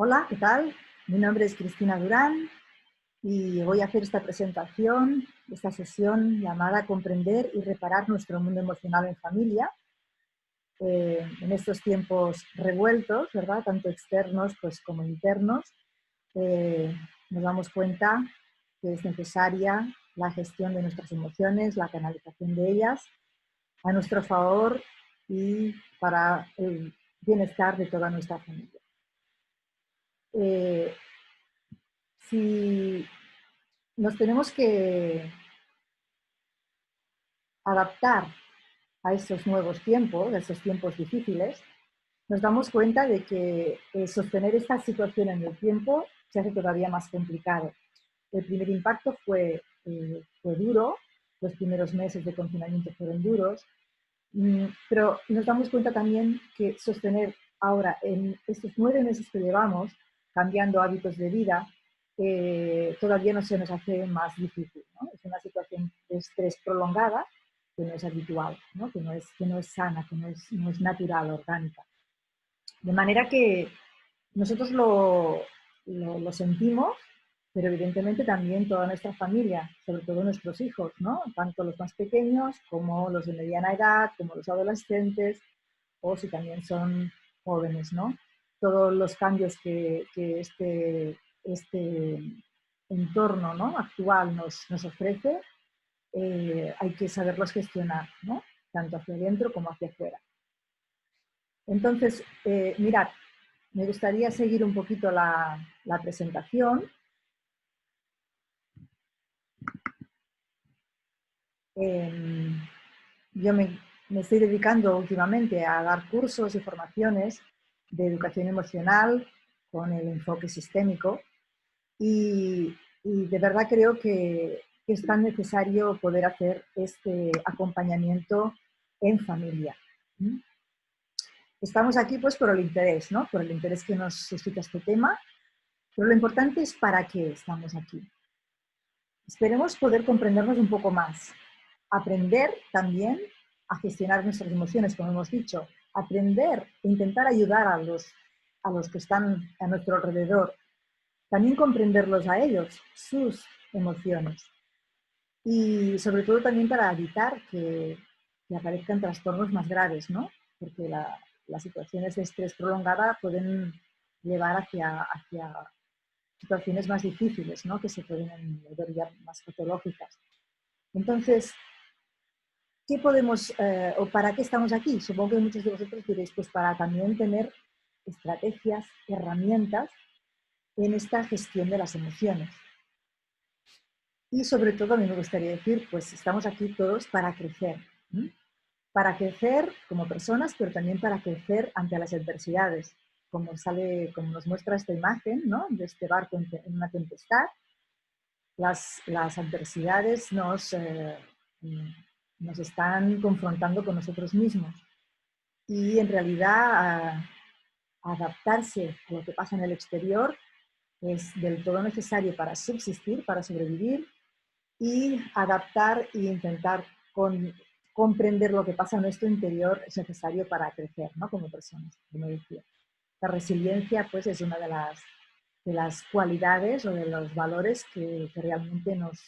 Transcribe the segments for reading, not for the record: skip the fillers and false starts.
Hola, ¿qué tal? Mi nombre es Cristina Durán y voy a hacer esta presentación, esta sesión llamada Comprender y reparar nuestro mundo emocional en familia. En estos tiempos revueltos, ¿verdad? Tanto externos pues, como internos, eh, nos damos cuenta que es necesaria la gestión de nuestras emociones, la canalización de ellas a nuestro favor y para el bienestar de toda nuestra familia. Si nos tenemos que adaptar a estos nuevos tiempos, a estos tiempos difíciles, nos damos cuenta de que sostener esta situación en el tiempo se hace todavía más complicado. El primer impacto fue duro, los primeros meses de confinamiento fueron duros, pero nos damos cuenta también que sostener ahora en estos 9 meses que llevamos, cambiando hábitos de vida, todavía no se nos hace más difícil, ¿no? Es una situación de estrés prolongada que no es habitual, ¿no? Que no es sana, que no es natural, orgánica. De manera que nosotros lo sentimos, pero evidentemente también toda nuestra familia, sobre todo nuestros hijos, ¿no? Tanto los más pequeños como los de mediana edad, como los adolescentes, o si también son jóvenes, ¿no? Todos los cambios que este entorno, ¿no? actual nos ofrece, hay que saberlos gestionar, ¿no? Tanto hacia adentro como hacia afuera. Entonces, mirad, me gustaría seguir un poquito la presentación. Yo me estoy dedicando últimamente a dar cursos y formaciones de educación emocional con el enfoque sistémico y de verdad creo que es tan necesario poder hacer este acompañamiento en familia. Estamos aquí pues por el interés, ¿no? Por el interés que nos suscita este tema, pero lo importante es para qué estamos aquí. Esperemos poder comprendernos un poco más, aprender también a gestionar nuestras emociones, como hemos dicho, aprender e intentar ayudar a los que están a nuestro alrededor, también comprenderlos a ellos, sus emociones y sobre todo también para evitar que aparezcan trastornos más graves, ¿no? Porque las situaciones de estrés prolongada pueden llevar hacia situaciones más difíciles, ¿no? Que se pueden volver ya más patológicas. Entonces, ¿qué podemos o para qué estamos aquí? Supongo que muchos de vosotros diréis, pues para también tener estrategias, herramientas en esta gestión de las emociones. Y sobre todo, a mí me gustaría decir, pues estamos aquí todos para crecer. ¿Sí? Para crecer como personas, pero también para crecer ante las adversidades, como nos muestra esta imagen, ¿no? De este barco en una tempestad. Las adversidades nos están confrontando con nosotros mismos y en realidad adaptarse a lo que pasa en el exterior es del todo necesario para subsistir, para sobrevivir y adaptar e intentar comprender lo que pasa en nuestro interior es necesario para crecer, ¿no? Como personas, como decía. La resiliencia pues es una de las cualidades o de los valores que realmente las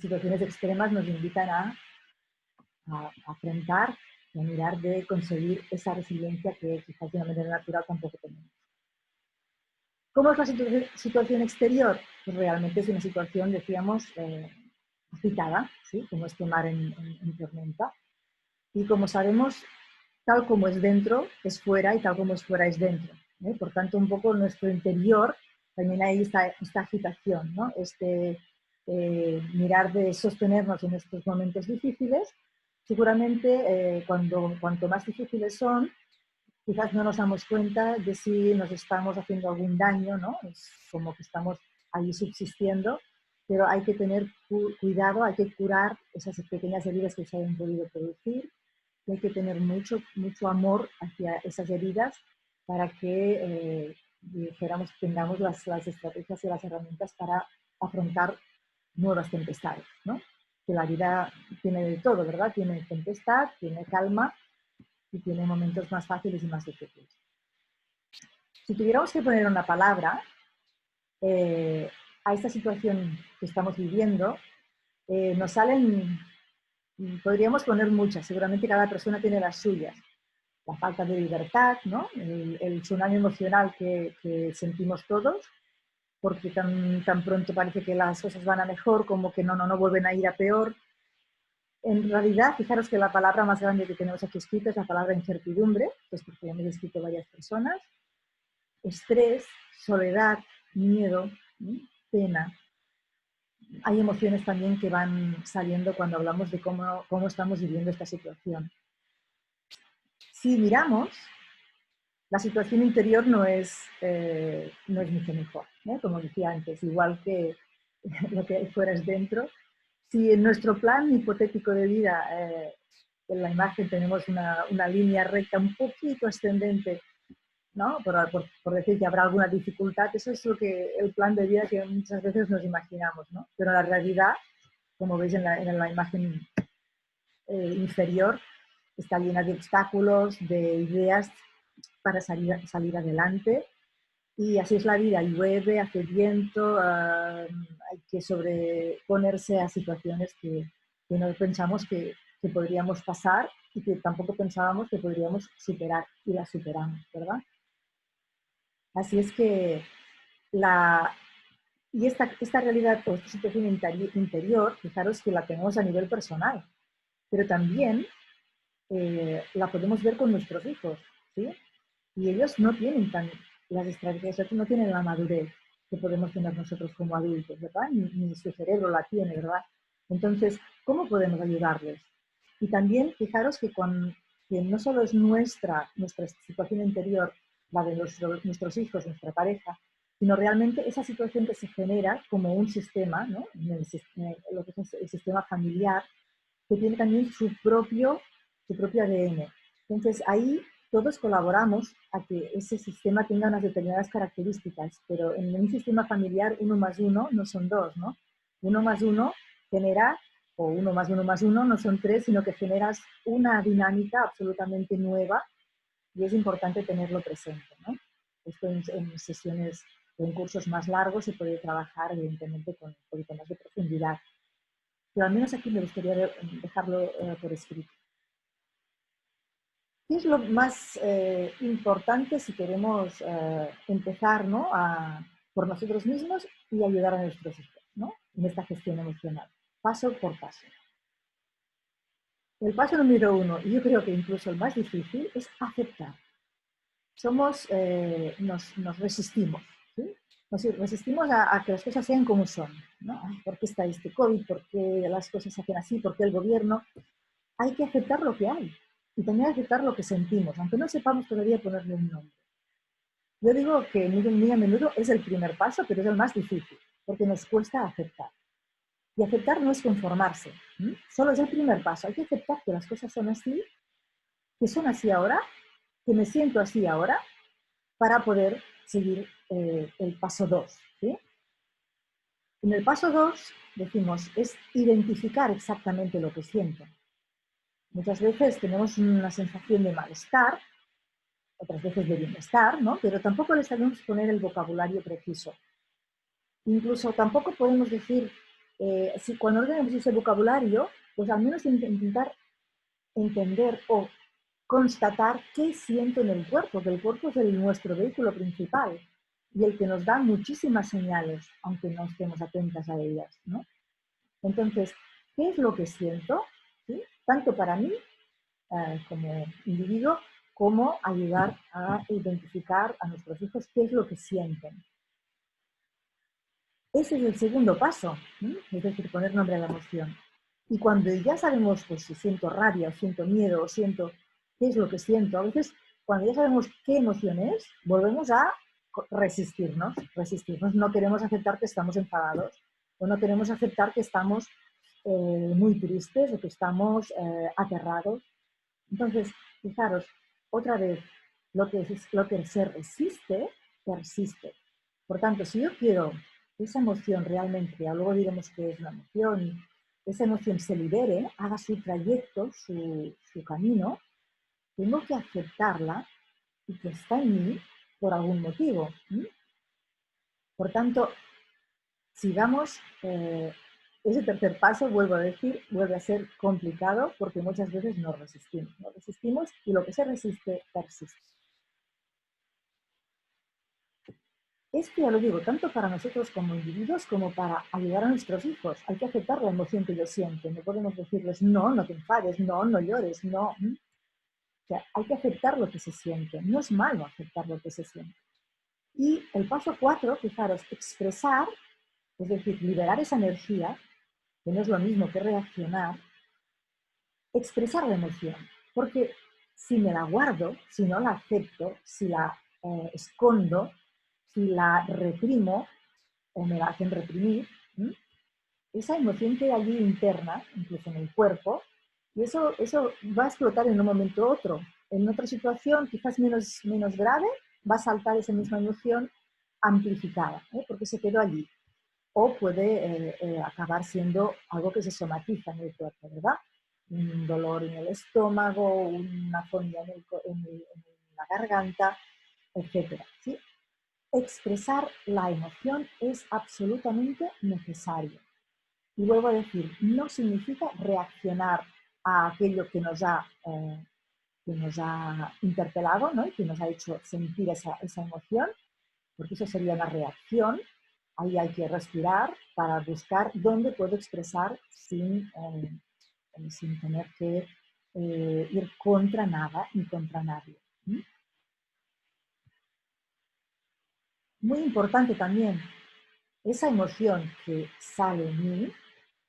situaciones extremas nos invitan a afrontar y a mirar de conseguir esa resiliencia que quizás de una manera natural tampoco tenemos. ¿Cómo es la situación exterior? Pues realmente es una situación, decíamos, agitada, ¿sí? Como este mar en tormenta. Y como sabemos, tal como es dentro, es fuera, y tal como es fuera, es dentro. Por tanto, un poco en nuestro interior también hay esta agitación, ¿no? Mirar de sostenernos en estos momentos difíciles. Seguramente, cuanto más difíciles son, quizás no nos damos cuenta de si nos estamos haciendo algún daño, ¿no? Es como que estamos ahí subsistiendo, pero hay que tener cuidado, hay que curar esas pequeñas heridas que se hayan podido producir, y hay que tener mucho, mucho amor hacia esas heridas para que tengamos las estrategias y las herramientas para afrontar nuevas tempestades, ¿no? Que la vida tiene de todo, ¿verdad? Tiene tempestad, tiene calma y tiene momentos más fáciles y más difíciles. Si tuviéramos que poner una palabra a esta situación que estamos viviendo, nos salen, podríamos poner muchas, seguramente cada persona tiene las suyas. La falta de libertad, ¿no? El tsunami emocional que sentimos todos, porque tan pronto parece que las cosas van a mejor, como que no vuelven a ir a peor. En realidad, fijaros que la palabra más grande que tenemos aquí escrita es la palabra incertidumbre, que es porque hemos escrito varias personas, estrés, soledad, miedo, pena. Hay emociones también que van saliendo cuando hablamos de cómo estamos viviendo esta situación. Si miramos, la situación interior no es mucho mejor, como decía antes, igual que lo que hay fuera es dentro. Si en nuestro plan hipotético de vida, en la imagen tenemos una línea recta un poquito ascendente, ¿no? Por decir que habrá alguna dificultad, eso es lo que el plan de vida que muchas veces nos imaginamos, ¿no? Pero la realidad, como veis en la imagen inferior, está llena de obstáculos, de ideas para salir adelante. Y así es la vida, llueve, hace viento, hay que sobreponerse a situaciones que no pensamos que podríamos pasar y que tampoco pensábamos que podríamos superar, y las superamos, ¿verdad? Así es que esta realidad o esta situación interior, fijaros que la tenemos a nivel personal, pero también la podemos ver con nuestros hijos, ¿sí? Y ellos no tienen las estrategias, no tienen la madurez que podemos tener nosotros como adultos, ¿verdad? Ni su cerebro la tiene, ¿verdad? Entonces, ¿cómo podemos ayudarles? Y también fijaros que no solo es nuestra situación interior, la de nuestros hijos, nuestra pareja, sino realmente esa situación que se genera como un sistema, ¿no? Lo que es el sistema familiar, que tiene también su propio ADN. Entonces, ahí todos colaboramos a que ese sistema tenga unas determinadas características, pero en un sistema familiar 1 más 1 no son 2, ¿no? 1 más 1 genera, o 1 más 1 más 1 no son 3, sino que generas una dinámica absolutamente nueva, y es importante tenerlo presente, ¿no? Esto en sesiones o en cursos más largos se puede trabajar, evidentemente, con un poquito más de profundidad. Pero al menos aquí me gustaría dejarlo por escrito. ¿Qué es lo más importante si queremos empezar, ¿no? Por nosotros mismos y ayudar a nuestros hijos, ¿no? En esta gestión emocional, paso por paso? El paso número 1, y yo creo que incluso el más difícil, es aceptar. Nos resistimos, ¿sí? Nos resistimos a que las cosas sean como son, ¿no? ¿Por qué está este COVID? ¿Por qué las cosas se hacen así? ¿Por qué el gobierno? Hay que aceptar lo que hay y también aceptar lo que sentimos, aunque no sepamos todavía ponerle un nombre. Yo digo que muy a menudo es el primer paso, pero es el más difícil, porque nos cuesta aceptar. Y aceptar no es conformarse, solo es el primer paso. Hay que aceptar que las cosas son así, que son así ahora, que me siento así ahora, para poder seguir el paso 2. ¿Sí? En el paso 2 decimos, es identificar exactamente lo que siento. Muchas veces tenemos una sensación de malestar, otras veces de bienestar, ¿no? Pero tampoco le sabemos poner el vocabulario preciso. Incluso tampoco podemos decir, si cuando no tenemos ese vocabulario, pues al menos intentar entender o constatar qué siento en el cuerpo, que el cuerpo es nuestro vehículo principal y el que nos da muchísimas señales, aunque no estemos atentas a ellas, ¿no? Entonces, ¿qué es lo que siento? ¿Sí? Tanto para mí como individuo, como ayudar a identificar a nuestros hijos qué es lo que sienten. Ese es el segundo paso, es decir, poner nombre a la emoción. Y cuando ya sabemos, pues si siento rabia, o siento miedo, o siento qué es lo que siento, a veces cuando ya sabemos qué emoción es, volvemos a resistirnos. No queremos aceptar que estamos enfadados, o no queremos aceptar que estamos muy tristes, o que estamos aterrados. Entonces, fijaros, otra vez, lo que se resiste, persiste. Por tanto, si yo quiero que esa emoción realmente, luego diremos que es una emoción, esa emoción se libere, haga su trayecto, su camino, tengo que aceptarla y que está en mí por algún motivo. Por tanto, sigamos, ese tercer paso, vuelvo a decir, vuelve a ser complicado porque muchas veces nos resistimos y lo que se resiste, persiste. Esto ya lo digo, tanto para nosotros como individuos como para ayudar a nuestros hijos. Hay que aceptar la emoción que ellos sienten. No podemos decirles, no, no te enfades, no, no llores, no. O sea, hay que aceptar lo que se siente. No es malo aceptar lo que se siente. Y el paso 4, fijaros, expresar, es decir, liberar esa energía, que no es lo mismo que reaccionar, expresar la emoción. Porque si me la guardo, si no la acepto, si la escondo, si la reprimo o me la hacen reprimir, esa emoción queda allí interna, incluso en el cuerpo, y eso va a explotar en un momento u otro. En otra situación, quizás menos grave, va a saltar esa misma emoción amplificada, porque se quedó allí. O puede acabar siendo algo que se somatiza en el cuerpo, ¿verdad? Un dolor en el estómago, una fonía en la garganta, etc. ¿Sí? Expresar la emoción es absolutamente necesario. Y vuelvo a decir, no significa reaccionar a aquello que nos ha interpelado, ¿no? Y que nos ha hecho sentir esa emoción, porque eso sería una reacción. Ahí hay que respirar para buscar dónde puedo expresar sin tener que ir contra nada ni contra nadie. Muy importante también, esa emoción que sale en mí,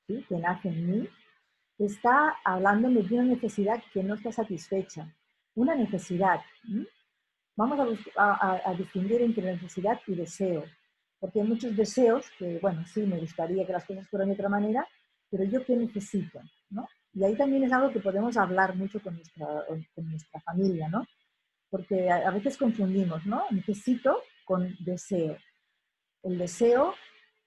¿sí? Que nace en mí, está hablándome de una necesidad que no está satisfecha. Una necesidad. Vamos a distinguir entre necesidad y deseo. Porque hay muchos deseos que, bueno, sí, me gustaría que las cosas fueran de otra manera, pero yo qué necesito, ¿no? Y ahí también es algo que podemos hablar mucho con nuestra familia, ¿no? Porque a veces confundimos, ¿no? Necesito con deseo. El deseo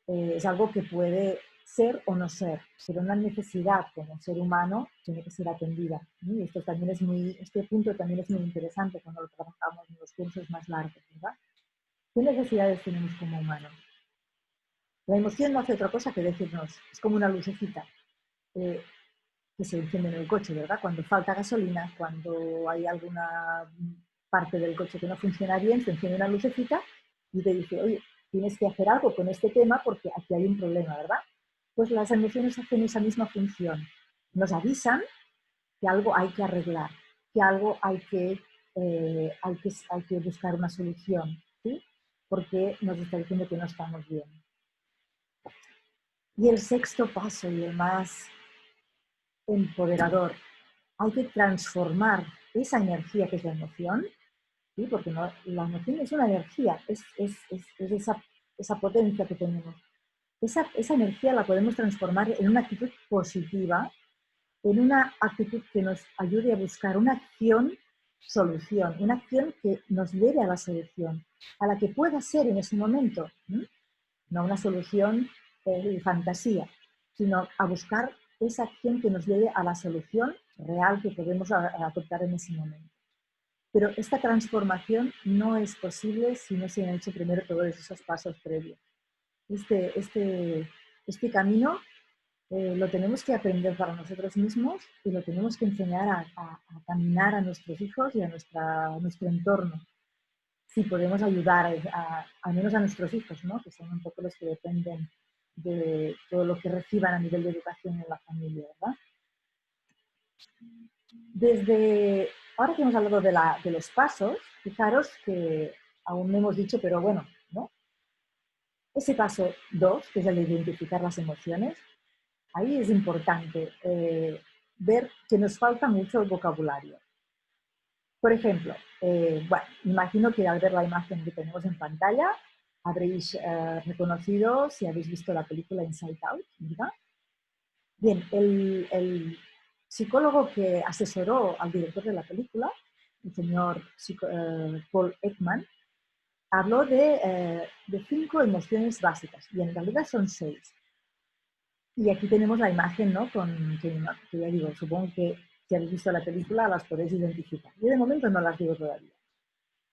es algo que puede ser o no ser, pero una necesidad como ser humano tiene que ser atendida. Y este punto también es muy interesante cuando lo trabajamos en los cursos más largos, ¿verdad? ¿Qué necesidades tenemos como humanos? La emoción no hace otra cosa que decirnos, es como una lucecita que se enciende en el coche, ¿verdad? Cuando falta gasolina, cuando hay alguna parte del coche que no funciona bien, se enciende una lucecita y te dice, oye, tienes que hacer algo con este tema porque aquí hay un problema, ¿verdad? Pues las emociones hacen esa misma función. Nos avisan que algo hay que arreglar, que algo hay que buscar una solución, ¿sí? Porque nos está diciendo que no estamos bien. Y el sexto paso y el más empoderador, hay que transformar esa energía que es la emoción, ¿sí? Porque no, la emoción es una energía, es esa potencia que tenemos. Esa energía la podemos transformar en una actitud positiva, en una actitud que nos ayude a buscar una solución, una acción que nos lleve a la solución, a la que pueda ser en ese momento, no una solución de fantasía, sino a buscar esa acción que nos lleve a la solución real que podemos adoptar en ese momento. Pero esta transformación no es posible si no se han hecho primero todos esos pasos previos. Este camino lo tenemos que aprender para nosotros mismos y lo tenemos que enseñar a caminar a nuestros hijos y a nuestro entorno. Si podemos ayudar al menos a nuestros hijos, ¿no? Que son un poco los que dependen de todo lo que reciban a nivel de educación en la familia, ¿verdad? Desde ahora que hemos hablado de los pasos, fijaros que aún no hemos dicho, pero bueno, ¿no? Ese paso 2, que es el de identificar las emociones, ahí es importante ver que nos falta mucho el vocabulario. Por ejemplo, bueno, imagino que al ver la imagen que tenemos en pantalla habréis reconocido si habéis visto la película Inside Out, ¿verdad? Bien, el psicólogo que asesoró al director de la película, el señor Paul Ekman, habló de 5 emociones básicas, y en realidad son 6. Y aquí tenemos la imagen, ¿no? Que ya digo, supongo que si habéis visto la película las podéis identificar. Yo de momento no las digo todavía.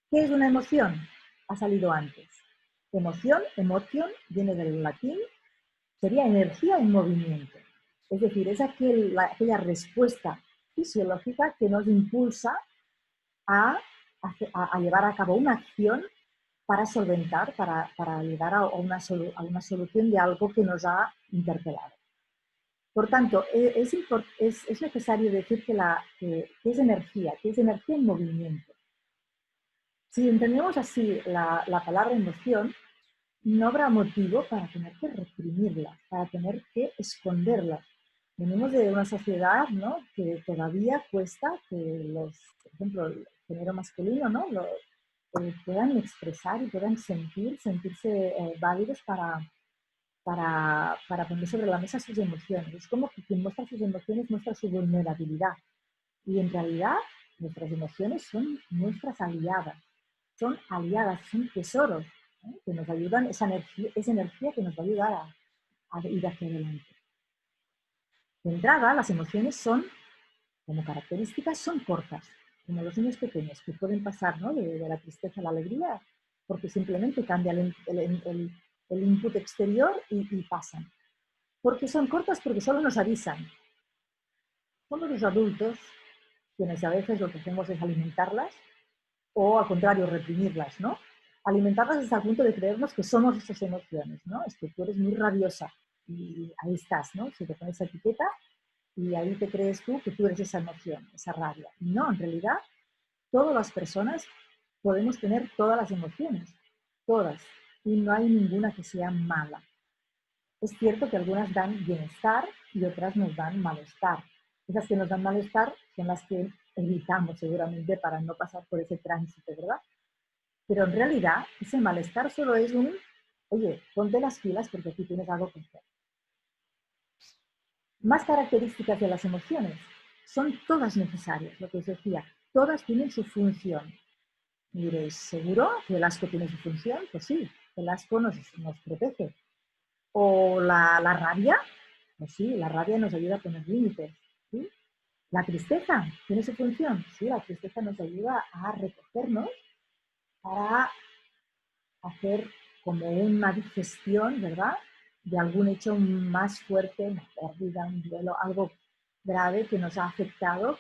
¿Qué es una emoción? ha salido antes. Emoción, emotion, viene del latín, sería energía en movimiento. Es decir, es aquella respuesta fisiológica que nos impulsa a llevar a cabo una acción para solventar, para llegar a una solución de algo que nos ha interpelado. Por tanto, es necesario decir que es energía en movimiento. Si entendemos así la palabra emoción, no habrá motivo para tener que reprimirla, para tener que esconderla. Venimos de una sociedad, ¿no?, que todavía cuesta que por ejemplo, el género masculino, ¿no?, puedan expresar y puedan sentirse válidos para poner sobre la mesa sus emociones. Es como que quien muestra sus emociones muestra su vulnerabilidad. Y en realidad nuestras emociones son nuestras aliadas, son tesoros, ¿eh?, que nos ayudan, esa energía que nos va a ayudar a ir hacia adelante. De entrada, las emociones como características, son cortas, como los niños pequeños, que pueden pasar, ¿no?, de la tristeza a la alegría, porque simplemente cambia el input exterior y pasan. Porque son cortas, porque solo nos avisan. Somos los adultos quienes a veces lo que hacemos es alimentarlas o, al contrario, reprimirlas, ¿no? Alimentarlas hasta el punto de creernos que somos esas emociones, ¿no? Es que tú eres muy rabiosa y ahí estás, ¿no? Se te pone esa etiqueta y ahí te crees tú que tú eres esa emoción, esa rabia. No, en realidad, todas las personas podemos tener todas las emociones, todas, y no hay ninguna que sea mala. Es cierto que algunas dan bienestar y otras nos dan malestar. Esas que nos dan malestar son las que evitamos seguramente para no pasar por ese tránsito, ¿verdad? Pero en realidad ese malestar solo es oye, ponte las pilas porque aquí tienes algo que hacer. Más características de las emociones. Son todas necesarias, lo que os decía. Todas tienen su función. Y diréis, ¿seguro que el asco tiene su función? Pues sí, el asco nos protege. ¿O la rabia? Pues sí, la rabia nos ayuda a poner límites. ¿Sí? La tristeza tiene su función. Sí, la tristeza nos ayuda a recogernos para hacer como una digestión, ¿verdad?, de algún hecho más fuerte, una pérdida, un duelo, algo grave que nos ha afectado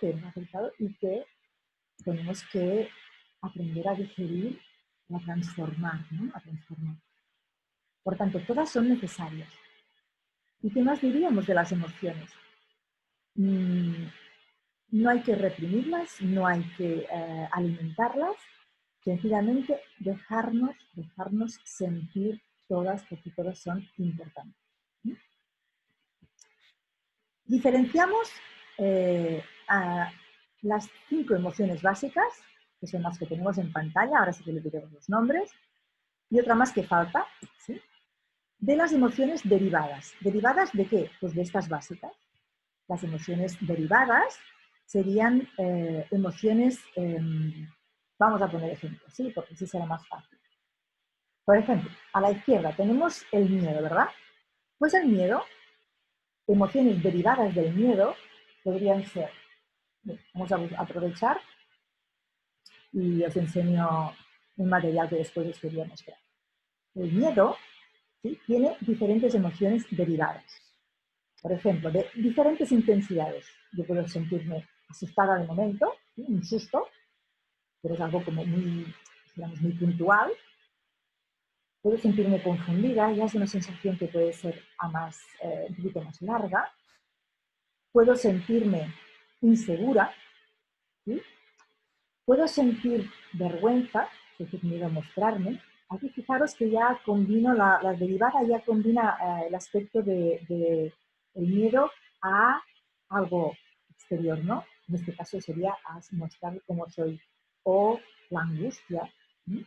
y que tenemos que aprender a digerir y a transformar, ¿no? A transformar. Por tanto, todas son necesarias. ¿Y qué más diríamos de las emociones? No hay que reprimirlas, no hay que alimentarlas, sencillamente dejarnos sentir todas, porque todas son importantes. Diferenciamos a las 5 emociones básicas, que son las que tenemos en pantalla, ahora sí que le diremos los nombres, y otra más que falta, ¿sí?, de las emociones derivadas. ¿Derivadas de qué? Pues de estas básicas. Las emociones derivadas serían emociones, vamos a poner ejemplos, ¿sí?, porque así será más fácil. Por ejemplo, a la izquierda tenemos el miedo, ¿verdad? Pues el miedo, emociones derivadas del miedo podrían ser, vamos a aprovechar y os enseño un material que después os quería mostrar. El miedo, ¿sí?, tiene diferentes emociones derivadas. Por ejemplo, de diferentes intensidades. Yo puedo sentirme asustada de momento, ¿sí?, un susto, pero es algo como digamos, muy puntual. Puedo sentirme confundida, ya es una sensación que puede ser un poquito más larga. Puedo sentirme insegura, ¿sí? Puedo sentir vergüenza, es decir, miedo a mostrarme. Aquí fijaros que ya combino la derivada, ya combina el aspecto del miedo a algo exterior, ¿no? En este caso sería a mostrar cómo soy. O la angustia, ¿sí?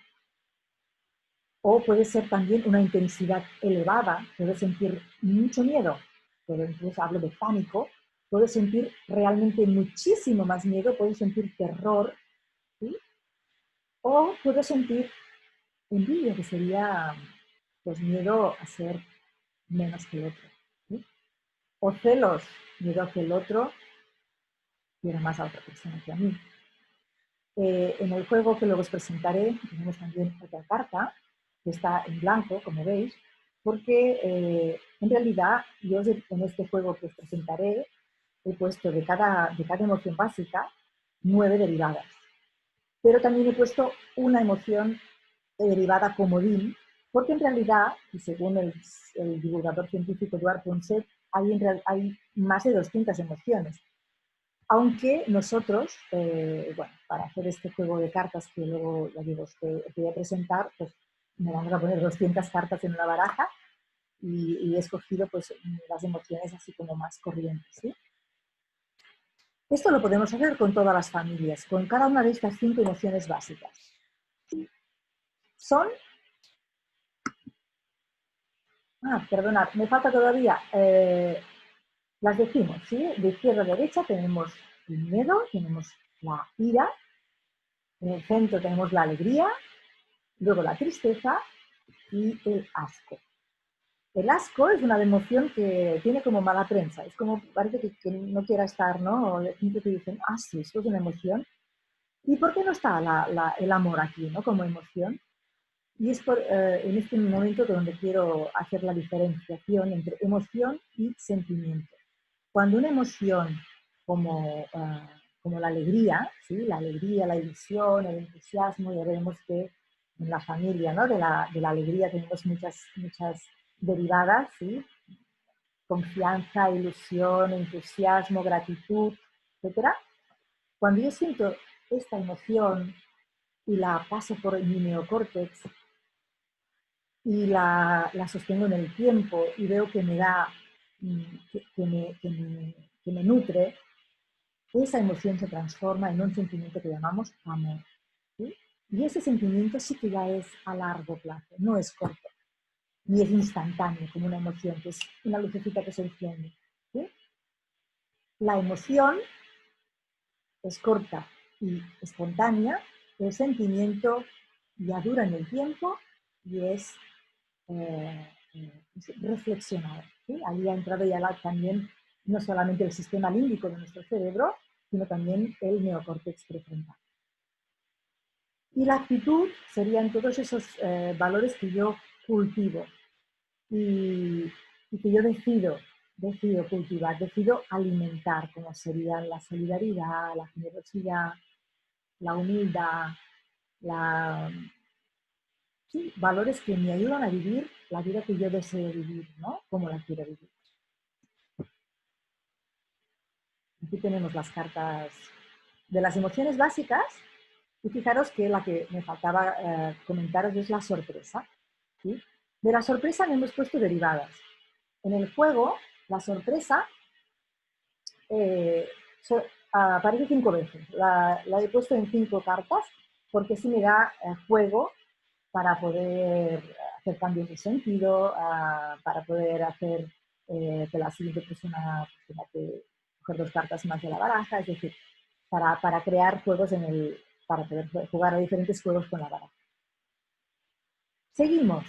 O puede ser también una intensidad elevada, puedo sentir mucho miedo, pero incluso hablo de pánico, puedo sentir realmente muchísimo más miedo, puedo sentir terror, ¿sí? O puedo sentir envidia, que sería pues miedo a ser menos que el otro, ¿sí? O celos, miedo a que el otro quiera más a otra persona que a mí. En el juego que luego os presentaré tenemos también otra carta que está en blanco, como veis, porque en realidad yo en este juego que os presentaré he puesto de cada emoción básica 9 derivadas, pero también he puesto una emoción derivada comodín, porque en realidad, y según el divulgador científico Eduard Ponset, hay más de 200 emociones. Aunque nosotros, bueno, para hacer este juego de cartas que luego, ya digo, os voy a presentar, pues me vamos a poner 200 cartas en una baraja y he escogido pues las emociones así como más corrientes, ¿sí? Esto lo podemos hacer con todas las familias, con cada una de estas 5 emociones básicas. Son... perdonad, me falta todavía... las decimos, ¿sí? De izquierda a derecha tenemos el miedo, tenemos la ira, en el centro tenemos la alegría, luego la tristeza y el asco. El asco es una emoción que tiene como mala prensa, es como parece que no quiera estar, ¿no? O de gente que dicen, sí, esto es una emoción. ¿Y por qué no está el amor aquí, ¿no? Como emoción? Y es en este momento donde quiero hacer la diferenciación entre emoción y sentimiento. Cuando una emoción como la alegría, ¿sí? La alegría, la ilusión, el entusiasmo, ya veremos que en la familia, ¿no? de la alegría tenemos muchas derivadas, ¿sí? Confianza, ilusión, entusiasmo, gratitud, etcétera. Cuando yo siento esta emoción y la paso por mi neocórtex y la sostengo en el tiempo y veo que me da, que me nutre, esa emoción se transforma en un sentimiento que llamamos amor, ¿sí? Y ese sentimiento sí que ya es a largo plazo, no es corto, ni es instantáneo como una emoción, que es una lucecita que se enciende, ¿sí? La emoción es corta y espontánea, el sentimiento ya dura en el tiempo y es reflexionado, ¿sí? Ahí ha entrado ya también no solamente el sistema límbico de nuestro cerebro, sino también el neocórtex prefrontal. Y la actitud serían todos esos valores que yo cultivo y que yo decido cultivar, decido alimentar, como serían la solidaridad, la generosidad, la humildad, sí, valores que me ayudan a vivir la vida que yo deseo vivir, ¿no? Como la quiero vivir. Aquí tenemos las cartas de las emociones básicas y fijaros que la que me faltaba comentaros es la sorpresa, ¿sí? De la sorpresa me hemos puesto derivadas. En el juego, la sorpresa aparece 5 veces. La he puesto en 5 cartas porque sí me da juego para poder hacer cambios de sentido, para poder hacer que la siguiente persona tenga que coger 2 cartas más de la baraja, es decir, para crear juegos para poder jugar a diferentes juegos con la baraja. Seguimos.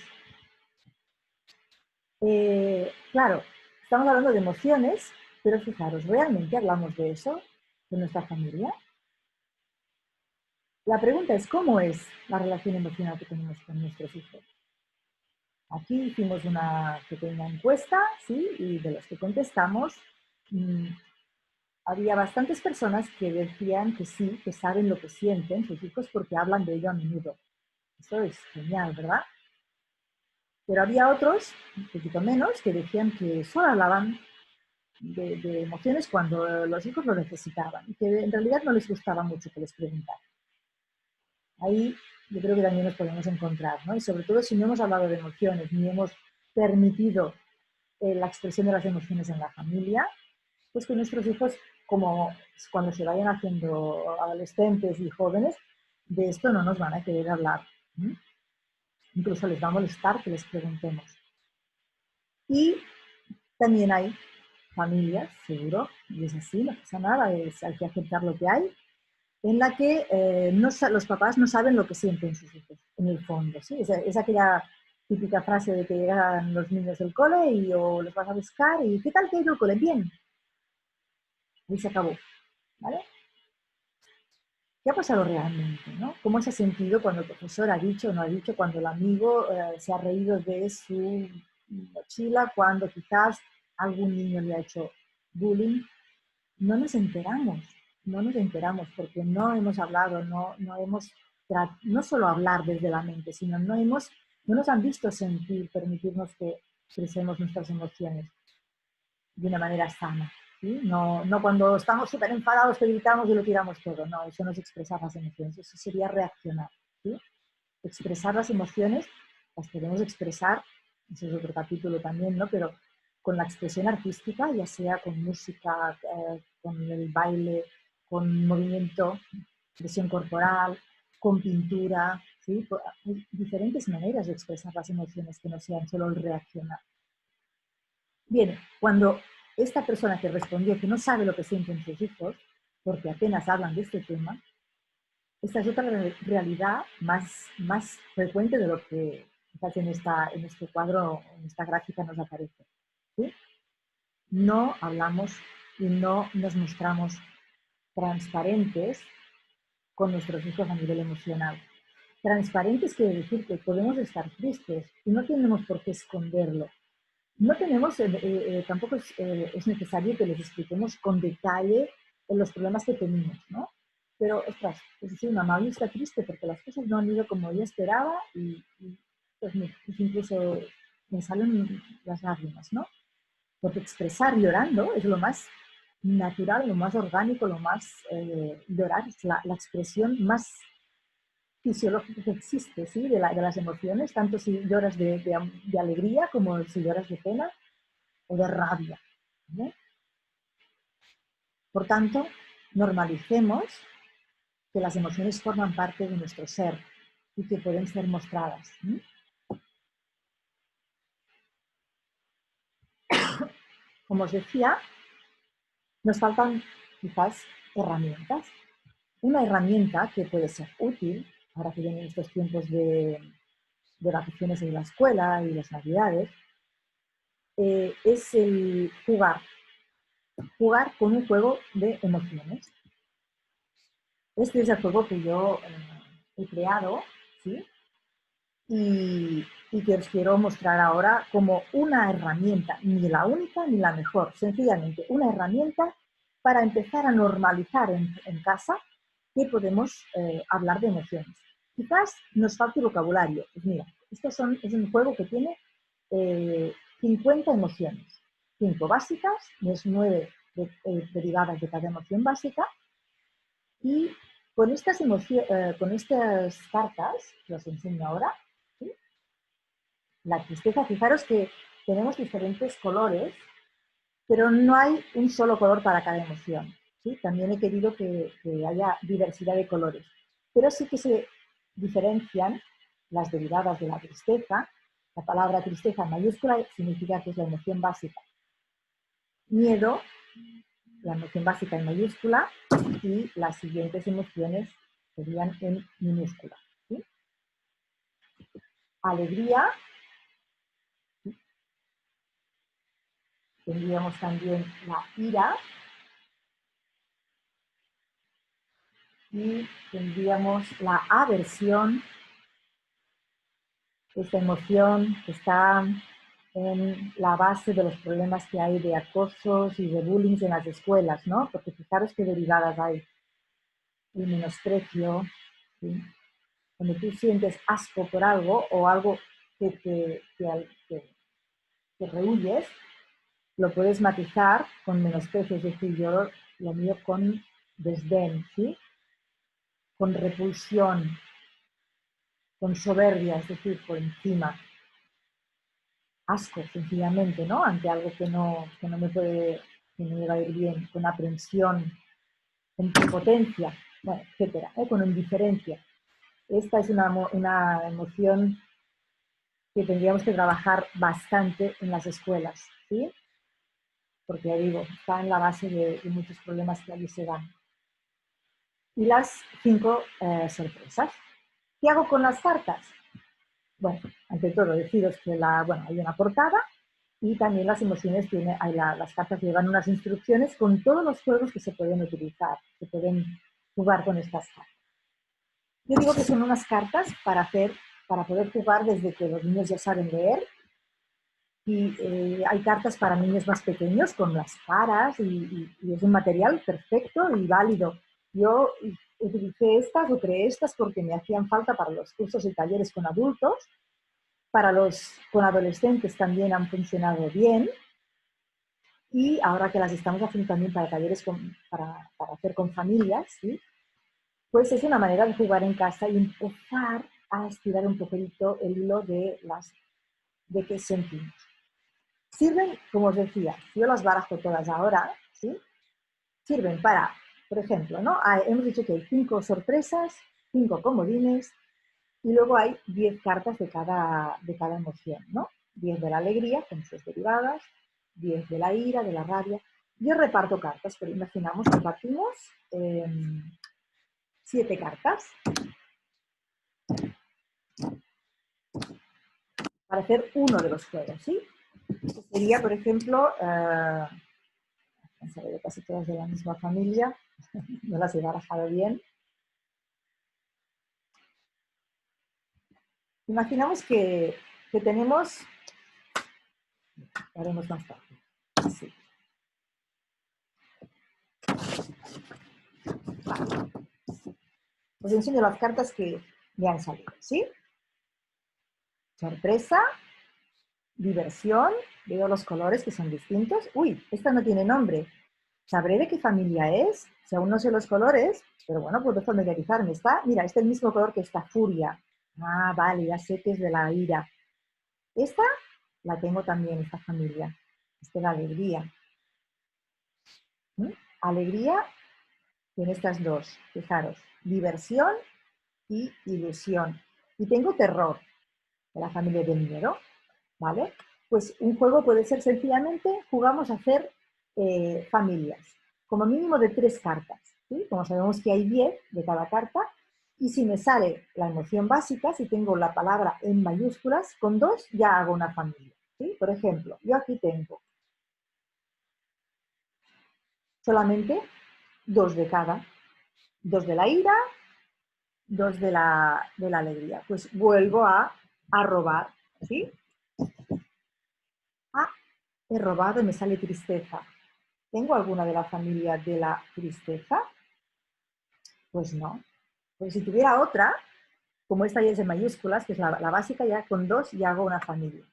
Claro, estamos hablando de emociones, pero fijaros, ¿realmente hablamos de eso con nuestra familia? La pregunta es, ¿cómo es la relación emocional que tenemos con nuestros hijos? Aquí hicimos una pequeña encuesta, ¿sí? Y de los que contestamos, había bastantes personas que decían que sí, que saben lo que sienten sus hijos porque hablan de ello a menudo. Eso es genial, ¿verdad? Pero había otros, un poquito menos, que decían que solo hablaban de emociones cuando los hijos lo necesitaban y que en realidad no les gustaba mucho que les preguntaran. Ahí yo creo que también nos podemos encontrar, ¿no? Y sobre todo si no hemos hablado de emociones ni hemos permitido la expresión de las emociones en la familia, pues que nuestros hijos, como cuando se vayan haciendo adolescentes y jóvenes, de esto no nos van a querer hablar. ¿Sí? Incluso les va a molestar que les preguntemos. Y también hay familias, seguro, y es así, no pasa nada, hay que aceptar lo que hay, en la que los papás no saben lo que sienten sus hijos, en el fondo. ¿Sí? Es aquella típica frase de que llegan los niños del cole o los vas a buscar y ¿qué tal te ha ido el cole? Bien. Y se acabó. ¿Vale? ¿Qué ha pasado realmente? ¿No? ¿Cómo se ha sentido cuando el profesor ha dicho o no ha dicho, cuando el amigo se ha reído de su mochila, cuando quizás algún niño le ha hecho bullying? No nos enteramos, no nos enteramos porque no hemos hablado, no hemos, no solo hablar desde la mente, sino no nos han visto sentir, permitirnos que expresemos nuestras emociones de una manera sana. ¿Sí? No cuando estamos súper enfadados que gritamos y lo tiramos todo, no, eso no es expresar las emociones, eso sería reaccionar. ¿Sí? Expresar las emociones las podemos expresar, ese es otro capítulo también, ¿no? Pero con la expresión artística, ya sea con música, con el baile, con movimiento, expresión corporal, con pintura, ¿sí? Hay diferentes maneras de expresar las emociones que no sean solo el reaccionar. Bien, cuando esta persona que respondió que no sabe lo que sienten sus hijos, porque apenas hablan de este tema, esta es otra realidad más frecuente de lo que quizás en este cuadro, en esta gráfica nos aparece. ¿Sí? No hablamos y no nos mostramos transparentes con nuestros hijos a nivel emocional. Transparentes quiere decir que podemos estar tristes y no tenemos por qué esconderlo. No tenemos, tampoco es necesario que les expliquemos con detalle los problemas que tenemos, ¿no? Pero, ostras, pues sí, mamá hoy está triste porque las cosas no han ido como ella esperaba y pues, pues incluso me salen las lágrimas, ¿no? Porque expresar llorando es lo más natural, lo más orgánico, lo más llorar es la expresión más fisiológica que existe, ¿sí? De las emociones, tanto si lloras de alegría como si lloras de pena o de rabia. ¿Vale? Por tanto, normalicemos que las emociones forman parte de nuestro ser y que pueden ser mostradas. Como os decía, nos faltan quizás herramientas. Una herramienta que puede ser útil, ahora que vienen estos tiempos de vacaciones en la escuela y las navidades, es el jugar con un juego de emociones. Este es el juego que yo he creado, ¿sí? Y que os quiero mostrar ahora como una herramienta, ni la única ni la mejor, sencillamente una herramienta para empezar a normalizar en casa que podemos hablar de emociones. Quizás nos falte vocabulario. Pues mira, es un juego que tiene 50 emociones, 5 básicas, 9 derivadas de cada emoción básica, y con con estas cartas, que os enseño ahora, ¿sí? La tristeza, fijaros que tenemos diferentes colores, pero no hay un solo color para cada emoción. ¿Sí? También he querido que haya diversidad de colores, pero sí que se diferencian las derivadas de la tristeza. La palabra tristeza en mayúscula significa que es la emoción básica. Miedo, la emoción básica en mayúscula, y las siguientes emociones serían en minúscula. ¿Sí? Alegría, tendríamos también la ira y tendríamos la aversión, esta emoción que está en la base de los problemas que hay de acosos y de bullying en las escuelas, ¿no? Porque fijaros qué derivadas hay. El menosprecio, ¿sí? Cuando tú sientes asco por algo o algo que rehuyes, lo puedes matizar con menosprecio, es decir, yo lo mío con desdén, ¿sí? Con repulsión, con soberbia, es decir, por encima. Asco, sencillamente, ¿no? Ante algo que no me puede, que no me va a ir bien, con aprensión, con impotencia, bueno, etcétera, con indiferencia. Esta es una emoción que tendríamos que trabajar bastante en las escuelas, ¿sí? Porque ya digo, está en la base de muchos problemas que allí se dan. Y las 5 sorpresas. ¿Qué hago con las cartas? Bueno, ante todo, deciros que hay una portada y también las emociones las cartas llevan unas instrucciones con todos los juegos que se pueden utilizar, que pueden jugar con estas cartas. Yo digo que son unas cartas para poder jugar desde que los niños ya saben leer. Y hay cartas para niños más pequeños con las caras y es un material perfecto y válido. Yo utilicé estas o creé estas porque me hacían falta para los cursos y talleres con adultos. Para los con adolescentes también han funcionado bien. Y ahora que las estamos haciendo también para talleres para hacer con familias, ¿sí? Pues es una manera de jugar en casa y empezar a estirar un poquito el hilo de qué sentimos. Sirven, como os decía, yo las barajo todas ahora, ¿sí? Sirven para, por ejemplo, ¿no? Hemos dicho que hay 5 sorpresas, 5 comodines y luego hay 10 cartas de cada emoción, ¿no? 10 de la alegría, con sus derivadas, 10 de la ira, de la rabia. Yo reparto cartas, pero imaginamos que partimos 7 cartas para hacer uno de los juegos, ¿sí? Que sería, por ejemplo, pensaré casi todas de la misma familia, no las he barajado bien. Imaginamos que tenemos, lo haremos más fácil, así. Vale. Os enseño las cartas que me han salido, ¿sí? Sorpresa, diversión, veo los colores que son distintos. Uy, esta no tiene nombre. ¿Sabré de qué familia es? Si aún no sé los colores, pero bueno, puedo familiarizarme. Mira, este es el mismo color que esta furia. Ah, vale, ya sé que es de la ira. Esta la tengo también, esta familia. Esta es la alegría. ¿Mm? Alegría tiene estas dos, fijaros, diversión y ilusión. Y tengo terror, de la familia del miedo, ¿vale? Pues un juego puede ser sencillamente, jugamos a hacer familias, como mínimo de 3 cartas, ¿sí? Como sabemos que hay 10 de cada carta, y si me sale la emoción básica, si tengo la palabra en mayúsculas, con 2 ya hago una familia, ¿sí? Por ejemplo, yo aquí tengo solamente 2 de cada, 2 de la ira, 2 de la alegría. Pues vuelvo a robar, ¿sí? Ah, he robado y me sale tristeza. ¿Tengo alguna de la familia de la tristeza? Pues no. Porque si tuviera otra, como esta ya es de mayúsculas, que es la básica, ya con 2 ya hago una familia.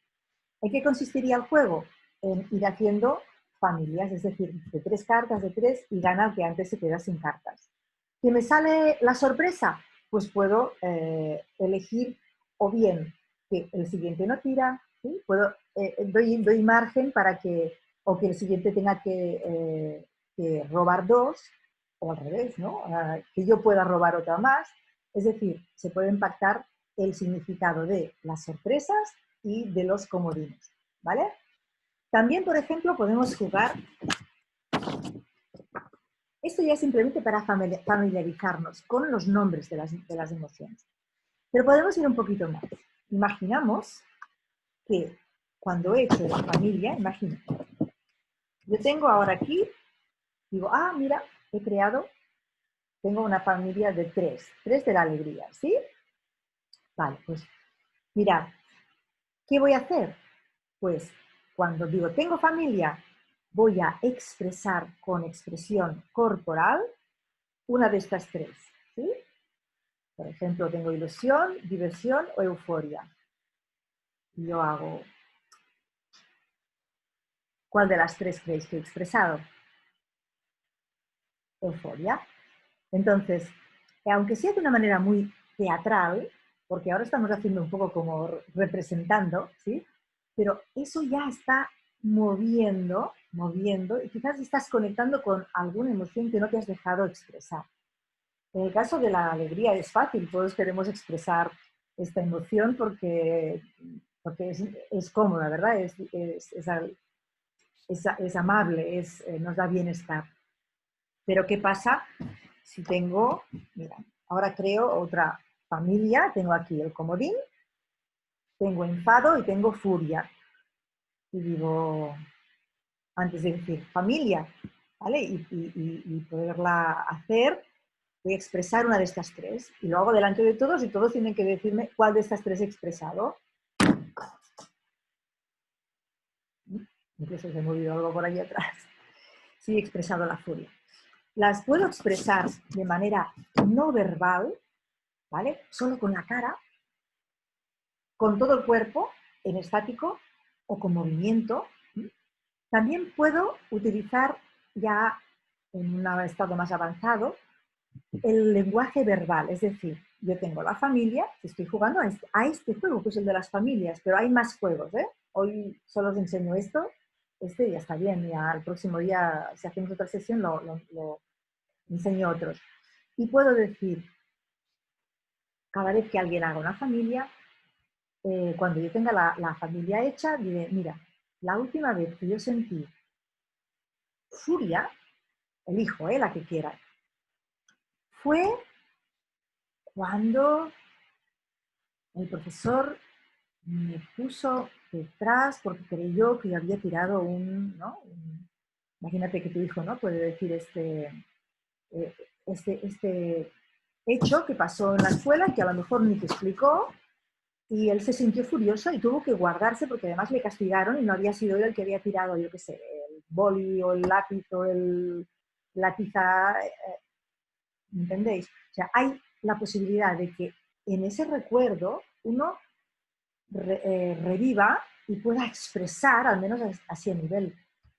¿En qué consistiría el juego? En ir haciendo familias, es decir, de 3 cartas, de 3, y gana el que antes se queda sin cartas. ¿Que me sale la sorpresa? Pues puedo elegir o bien que el siguiente no tira, ¿sí? Doy margen para que, o que el siguiente tenga que robar 2, o al revés, ¿no? Que yo pueda robar otra más. Es decir, se puede impactar el significado de las sorpresas y de los comodines, ¿vale? También, por ejemplo, podemos jugar, esto ya es simplemente para familiarizarnos con los nombres de las emociones, pero podemos ir un poquito más. Imaginamos que cuando he hecho la familia, imagina, yo tengo ahora aquí, digo, ah, mira, tengo una familia de 3, 3 de la alegría, ¿sí? Vale, pues mirad, ¿qué voy a hacer? Pues cuando digo tengo familia, voy a expresar con expresión corporal una de estas 3, ¿sí? Por ejemplo, tengo ilusión, diversión o euforia. Y yo hago, ¿cuál de las 3 creéis que he expresado? Euforia. Entonces, aunque sea de una manera muy teatral, porque ahora estamos haciendo un poco como representando, ¿sí? Pero eso ya está moviendo, y quizás estás conectando con alguna emoción que no te has dejado expresar. En el caso de la alegría es fácil, todos queremos expresar esta emoción porque es cómoda, ¿verdad? Es amable, nos da bienestar. Pero ¿qué pasa si tengo, mira, ahora creo otra familia, tengo aquí el comodín, tengo enfado y tengo furia. Y digo, antes de decir familia, ¿vale? Y poderla hacer, voy a expresar una de estas tres y lo hago delante de todos y todos tienen que decirme cuál de estas tres he expresado. Incluso se ha movido algo por ahí atrás. Sí, he expresado la furia. Las puedo expresar de manera no verbal, ¿vale? Solo con la cara, con todo el cuerpo, en estático o con movimiento. También puedo utilizar ya en un estado más avanzado el lenguaje verbal, es decir, yo tengo la familia, estoy jugando a este juego, que es el de las familias, pero hay más juegos, ¿eh? Hoy solo os enseño esto, este ya está bien, ya el próximo día, si hacemos otra sesión, lo enseño otros. Y puedo decir, cada vez que alguien haga una familia, cuando yo tenga la familia hecha, diré, mira, la última vez que yo sentí furia, elijo, la que quiera, fue cuando el profesor me puso detrás porque creyó que yo había tirado ¿no? Imagínate que tu hijo, ¿no? Puede decir este hecho que pasó en la escuela y que a lo mejor ni te explicó y él se sintió furioso y tuvo que guardarse porque además le castigaron y no había sido él el que había tirado, yo qué sé, el boli o el lápiz o la tiza, ¿entendéis? O sea, hay la posibilidad de que en ese recuerdo uno reviva y pueda expresar, al menos así a nivel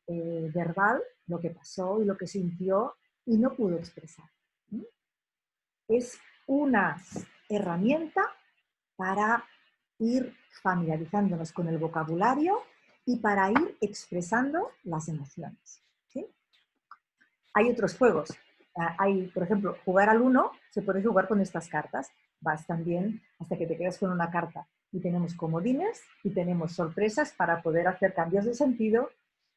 verbal, lo que pasó y lo que sintió y no pudo expresar. Es una herramienta para ir familiarizándonos con el vocabulario y para ir expresando las emociones. ¿Sí? Hay otros juegos. Hay, por ejemplo, jugar al 1, se puede jugar con estas cartas. Vas también hasta que te quedas con una carta. Y tenemos comodines y tenemos sorpresas para poder hacer cambios de sentido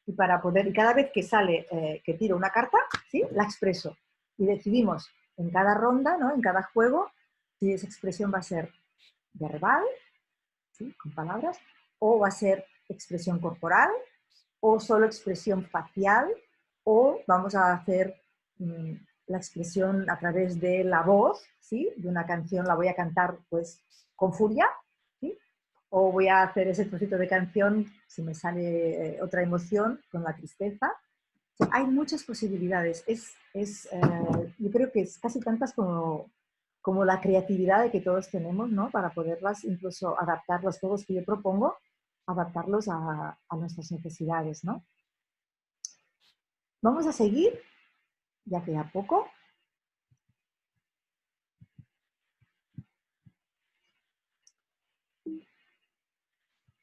y para poder, y cada vez que sale, que tiro una carta, ¿sí? La expreso. Y decidimos en cada ronda, ¿no? En cada juego, si esa expresión va a ser verbal, ¿sí? Con palabras, o va a ser expresión corporal, o solo expresión facial, o vamos a hacer la expresión a través de la voz, ¿sí? De una canción la voy a cantar pues con furia, ¿sí? O voy a hacer ese trocito de canción, si me sale otra emoción, con la tristeza. O sea, hay muchas posibilidades. Yo creo que es casi tantas como la creatividad de que todos tenemos, ¿no? Para poderlas incluso adaptar los juegos que yo propongo, adaptarlos a nuestras necesidades, ¿no? Vamos a seguir, ya queda poco.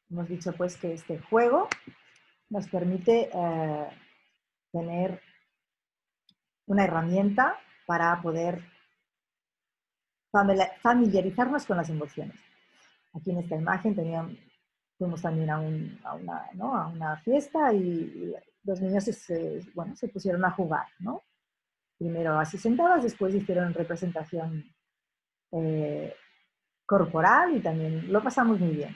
Hemos dicho pues que este juego nos permite tener una herramienta para poder familiarizarnos con las emociones. Aquí en esta imagen fuimos también a una fiesta y los niños se pusieron a jugar, ¿no? Primero así sentadas, después hicieron representación corporal y también lo pasamos muy bien.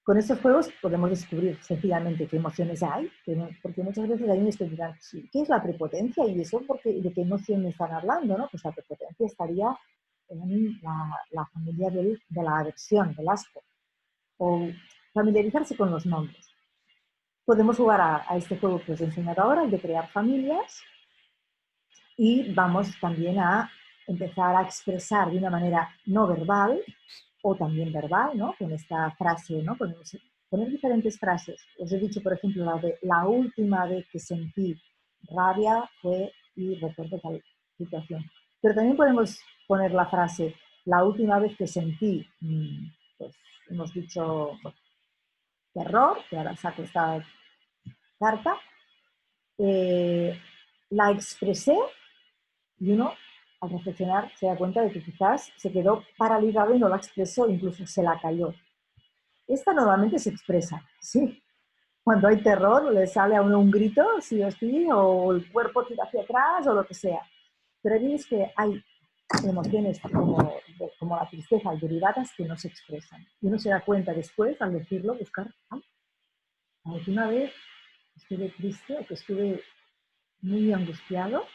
Con estos juegos podemos descubrir sencillamente qué emociones hay, porque muchas veces hay niños que dirán, sí, ¿qué es la prepotencia? Y eso, ¿de qué emoción me están hablando? ¿No? Pues la prepotencia estaría en la familia de la aversión, del asco, o familiarizarse con los nombres. Podemos jugar a este juego que os he enseñado ahora, el de crear familias, y vamos también a empezar a expresar de una manera no verbal o también verbal, ¿no? Con esta frase, ¿no? Podemos poner diferentes frases. Os he dicho, por ejemplo, la última vez que sentí rabia fue y recuerdo tal situación. Pero también podemos poner la frase, la última vez que sentí, pues hemos dicho terror, que ahora saco esta carta, la expresé y uno, al reflexionar, se da cuenta de que quizás se quedó paralizado y no la expresó, incluso se la cayó. Esta normalmente se expresa, ¿sí? Cuando hay terror, le sale a uno un grito, sí o sí, o el cuerpo tira hacia atrás, o lo que sea. Pero veis que hay emociones como la tristeza, derivadas que no se expresan. Y uno se da cuenta después, al decirlo, buscar, la última vez estuve triste o que estuve muy angustiado,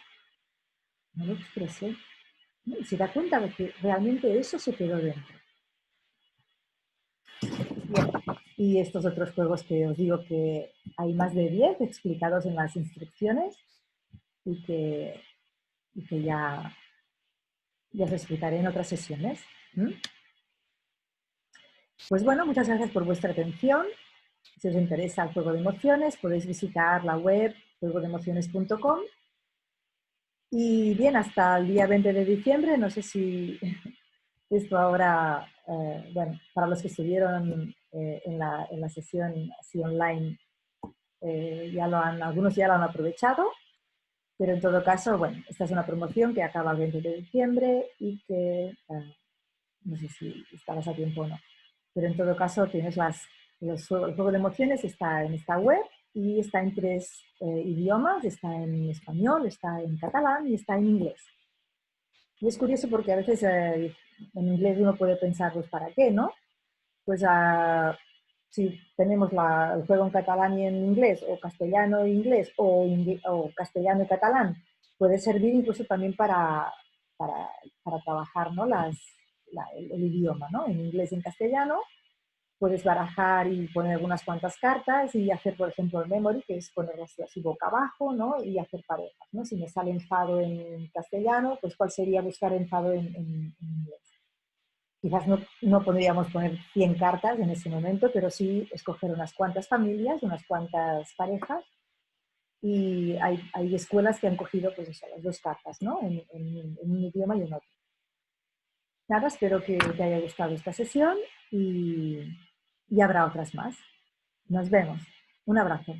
no lo expresé. ¿no? Y se da cuenta de que realmente eso se quedó dentro. Bien. Y estos otros juegos que os digo que hay más de 10 explicados en las instrucciones y que ya os explicaré en otras sesiones. ¿Mm? Pues bueno, muchas gracias por vuestra atención. Si os interesa el juego de emociones, podéis visitar la web juegodeemociones.com. Y bien, hasta el día 20 de diciembre, no sé si esto ahora, bueno, para los que estuvieron en la sesión así online, algunos ya lo han aprovechado, pero en todo caso, bueno, esta es una promoción que acaba el 20 de diciembre y que no sé si estarás a tiempo o no, pero en todo caso tienes el juego de emociones está en esta web y está en 3 idiomas, está en español, está en catalán y está en inglés. Y es curioso porque a veces en inglés uno puede pensar, pues, ¿para qué, no? Pues si tenemos el juego en catalán y en inglés, o castellano e inglés, o castellano y catalán, puede servir incluso también para, para trabajar, ¿no? El idioma, ¿no? En inglés y en castellano puedes barajar y poner unas cuantas cartas y hacer, por ejemplo, el memory, que es ponerlas así boca abajo, ¿no? Y hacer parejas, ¿no? Si me sale enfado en castellano, pues ¿cuál sería buscar enfado en inglés? Quizás no podríamos poner 100 cartas en ese momento, pero sí escoger unas cuantas familias, unas cuantas parejas, y hay escuelas que han cogido pues eso, las 2 cartas, ¿no? En un idioma y en otro. Nada, espero que te haya gustado esta sesión y habrá otras más. Nos vemos. Un abrazo.